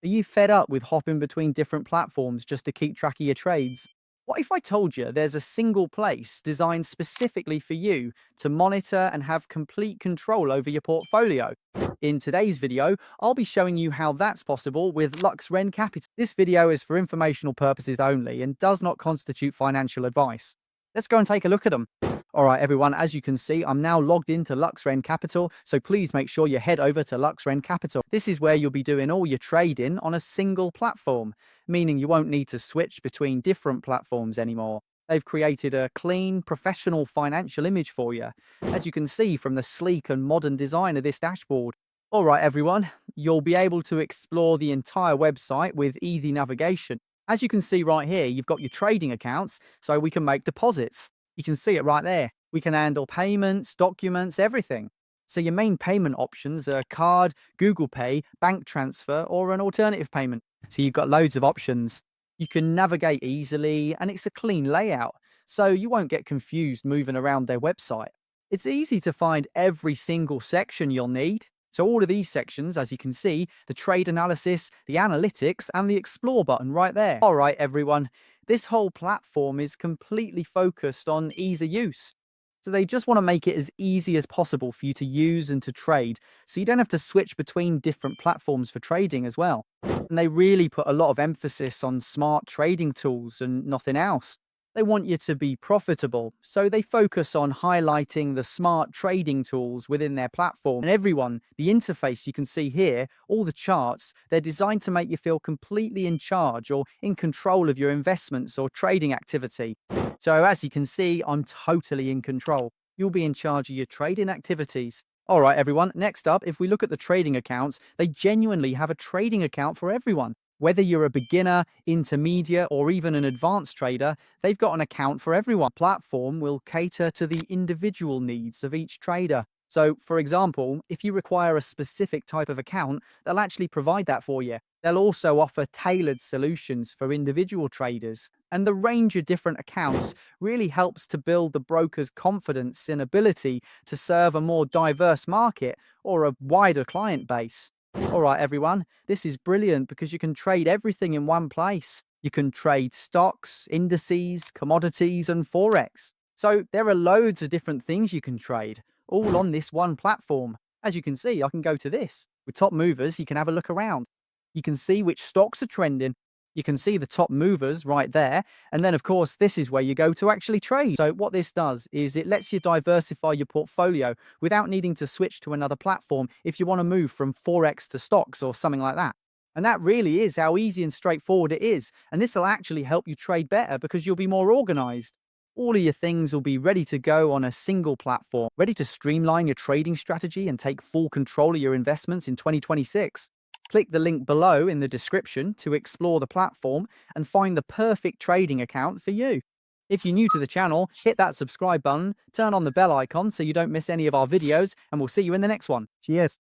Are you fed up with hopping between different platforms just to keep track of your trades? What if I told you there's a single place designed specifically for you to monitor and have complete control over your portfolio? In today's video, I'll be showing you how that's possible with LuxrenCapital. This video is for informational purposes only and does not constitute financial advice. Let's go and take a look at them. All right, everyone, as you can see, I'm now logged into LuxrenCapital, so please make sure you head over to LuxrenCapital. This is where you'll be doing all your trading on a single platform, meaning you won't need to switch between different platforms anymore. They've created a clean, professional financial image for you, as you can see from the sleek and modern design of this dashboard. All right, everyone, you'll be able to explore the entire website with easy navigation. As you can see right here, you've got your trading accounts, so we can make deposits. You can see it right there. We can handle payments, documents, everything. So your main payment options are card, Google Pay, bank transfer, or an alternative payment. So you've got loads of options. You can navigate easily, and it's a clean layout, so you won't get confused moving around their website. It's easy to find every single section you'll need. So all of these sections, as you can see, the trade analysis, the analytics, and the explore button right there. All right, everyone. This whole platform is completely focused on ease of use. So they just want to make it as easy as possible for you to use and to trade, so you don't have to switch between different platforms for trading as well. And they really put a lot of emphasis on smart trading tools and nothing else. They want you to be profitable, so they focus on highlighting the smart trading tools within their platform. And everyone, the interface you can see here, all the charts, they're designed to make you feel completely in charge or in control of your investments or trading activity. So as you can see, I'm totally in control. You'll be in charge of your trading activities. All right, everyone, next up, if we look at the trading accounts, they genuinely have a trading account for everyone. Whether you're a beginner, intermediate, or even an advanced trader, they've got an account for everyone. Platform will cater to the individual needs of each trader. So, for example, if you require a specific type of account, they'll actually provide that for you. They'll also offer tailored solutions for individual traders. And the range of different accounts really helps to build the broker's confidence and ability to serve a more diverse market or a wider client base. All right, everyone, this is brilliant because you can trade everything in one place. You can trade stocks, indices, commodities, and Forex. So there are loads of different things you can trade, all on this one platform. As you can see, I can go to this. With top movers, you can have a look around. You can see which stocks are trending. You can see the top movers right there. And then, of course, this is where you go to actually trade. So what this does is it lets you diversify your portfolio without needing to switch to another platform if you want to move from Forex to stocks or something like that. And that really is how easy and straightforward it is. And this will actually help you trade better because you'll be more organized. All of your things will be ready to go on a single platform, ready to streamline your trading strategy and take full control of your investments in 2026. Click the link below in the description to explore the platform and find the perfect trading account for you. If you're new to the channel, hit that subscribe button, turn on the bell icon so you don't miss any of our videos, and we'll see you in the next one. Cheers.